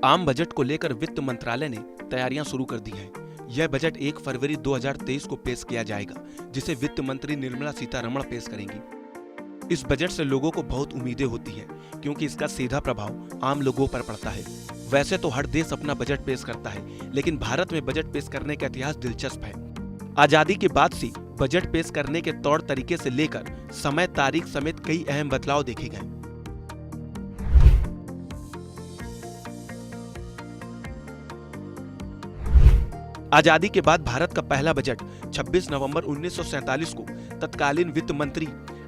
आम बजट को लेकर वित्त मंत्रालय ने तैयारियां शुरू कर दी हैं। यह बजट 1 फरवरी 2023 को पेश किया जाएगा, जिसे वित्त मंत्री निर्मला सीतारमण पेश करेंगी। इस बजट से लोगों को बहुत उम्मीदें होती हैं, क्योंकि इसका सीधा प्रभाव आम लोगों पर पड़ता है। वैसे तो हर देश अपना बजट पेश करता है, लेकिन भारत में बजट पेश करने का इतिहास दिलचस्प है। आजादी के बाद से बजट पेश करने के तौर तरीके से लेकर समय, तारीख समेत कई अहम बदलाव देखे गए। आजादी के बाद भारत का पहला बजट 26 नवंबर 1947 को तत्कालीन वित्त मंत्री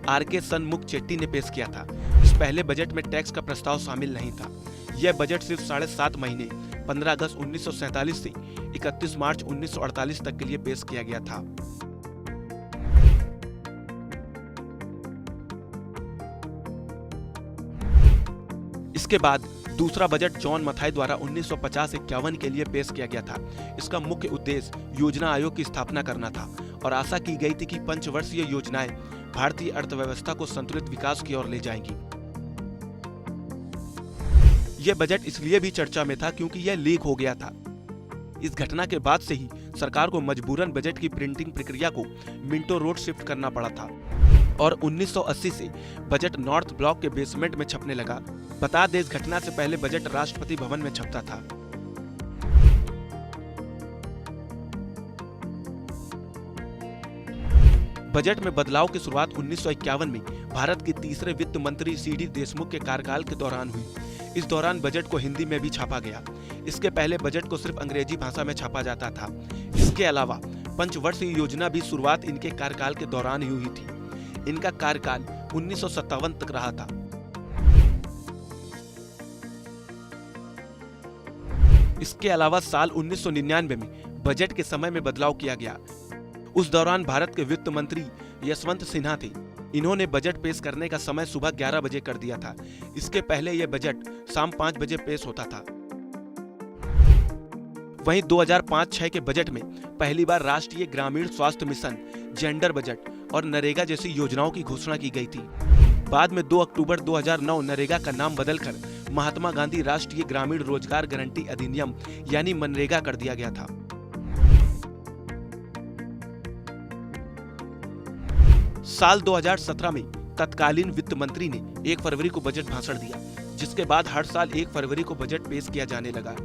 आर.के. सनमुख चेट्टी ने पेश किया था। इस पहले बजट में टैक्स का प्रस्ताव शामिल नहीं था। यह बजट सिर्फ 7.5 महीने 15 अगस्त 1947 से 31 मार्च 1948 तक के लिए पेश किया गया था। इसके बाद दूसरा बजट जॉन मथाई द्वारा 1950-51 के लिए पेश किया गया था। इसका मुख्य उद्देश्य योजना आयोग की स्थापना करना था और आशा की गई थी कि पंचवर्षीय योजनाएं भारतीय अर्थव्यवस्था को संतुलित विकास की ओर ले जाएंगी। यह बजट इसलिए भी चर्चा में था क्योंकि यह लीक हो गया था। इस घटना के बाद से ही सरकार को मजबूरन बजट की प्रिंटिंग प्रक्रिया को मिंटो रोड शिफ्ट करना पड़ा था और 1980 से बजट नॉर्थ ब्लॉक के बेसमेंट में छपने लगा। बता दें, इस घटना से पहले बजट राष्ट्रपति भवन में छपता था। बजट में बदलाव की शुरुआत 1951 में भारत के तीसरे वित्त मंत्री सी.डी. देशमुख के कार्यकाल के दौरान हुई। इस दौरान बजट को हिंदी में भी छापा गया। इसके पहले बजट को सिर्फ अंग्रेजी भाषा में छापा जाता था। इसके अलावा पंचवर्षीय योजना भी शुरुआत इनके कार्यकाल के दौरान ही हुई थी। इनका कार्यकाल 1957 तक रहा था। इसके अलावा साल 1999 में बजट के समय में बदलाव किया गया। उस दौरान भारत के वित्त मंत्री यशवंत सिन्हा थे। इन्होंने बजट पेश करने का समय सुबह 11 बजे कर दिया था। इसके पहले यह बजट शाम 5 बजे पेश होता था। वहीं 2005-06 के बजट में पहली बार राष्ट्रीय ग्रामीण स्वास्थ्य मिशन, जेंडर बजट और नरेगा जैसी योजनाओं की घोषणा की गई थी। बाद में 2 अक्टूबर 2009 नरेगा का नाम बदलकर महात्मा गांधी राष्ट्रीय ग्रामीण रोजगार गारंटी अधिनियम यानी मनरेगा कर दिया गया था। साल 2017 में तत्कालीन वित्त मंत्री ने 1 फरवरी को बजट भाषण दिया, जिसके बाद हर साल 1 फरवरी को बजट पेश किया जाने लगा।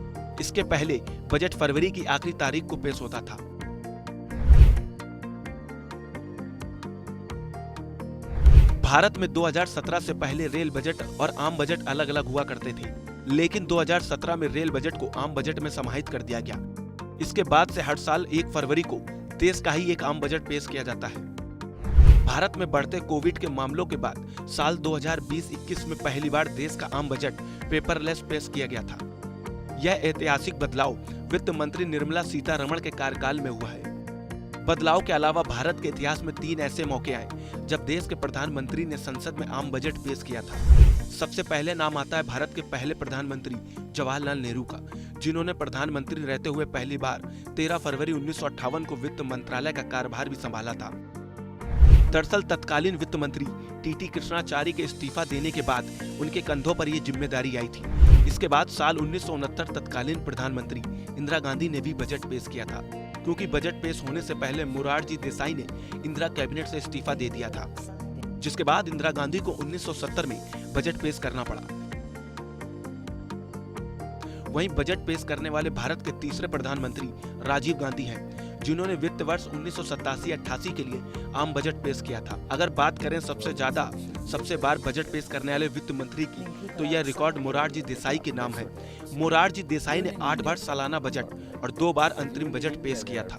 इसके पहले बजट फरवरी की आखिरी तारीख को पेश होता था। भारत में 2017 से पहले रेल बजट और आम बजट अलग अलग हुआ करते थे, लेकिन 2017 में रेल बजट को आम बजट में समाहित कर दिया गया। इसके बाद से हर साल 1 फरवरी को देश का ही एक आम बजट पेश किया जाता है। भारत में बढ़ते कोविड के मामलों के बाद साल 2020-21 में पहली बार देश का आम बजट पेपरलेस पेश किया गया था। यह ऐतिहासिक बदलाव वित्त मंत्री निर्मला सीतारमण के कार्यकाल में हुआ है। बदलाव के अलावा भारत के इतिहास में 3 ऐसे मौके आए जब देश के प्रधानमंत्री ने संसद में आम बजट पेश किया था। सबसे पहले नाम आता है भारत के पहले प्रधानमंत्री जवाहरलाल नेहरू का, जिन्होंने प्रधानमंत्री रहते हुए पहली बार 13 फरवरी 1958 को वित्त मंत्रालय का कार्यभार भी संभाला था। दरअसल तत्कालीन वित्त मंत्री टी.टी. कृष्णाचारी के इस्तीफा देने के बाद उनके कंधों पर यह जिम्मेदारी आई थी। इसके बाद साल 1969 तत्कालीन प्रधानमंत्री इंदिरा गांधी ने भी बजट पेश किया था, क्योंकि बजट पेश होने से पहले मोरारजी देसाई ने इंदिरा कैबिनेट से इस्तीफा दे दिया था, जिसके बाद इंदिरा गांधी को 1970 में बजट पेश करना पड़ा। वहीं बजट पेश करने वाले भारत के तीसरे प्रधानमंत्री राजीव गांधी हैं, जिन्होंने वित्त वर्ष 1987-88 के लिए आम बजट पेश किया था। अगर बात करें सबसे बार बजट पेश करने वाले वित्त मंत्री की, तो यह रिकॉर्ड मोरारजी देसाई के नाम है। मोरारजी देसाई ने 8 बार सालाना बजट और 2 बार अंतरिम बजट पेश किया था।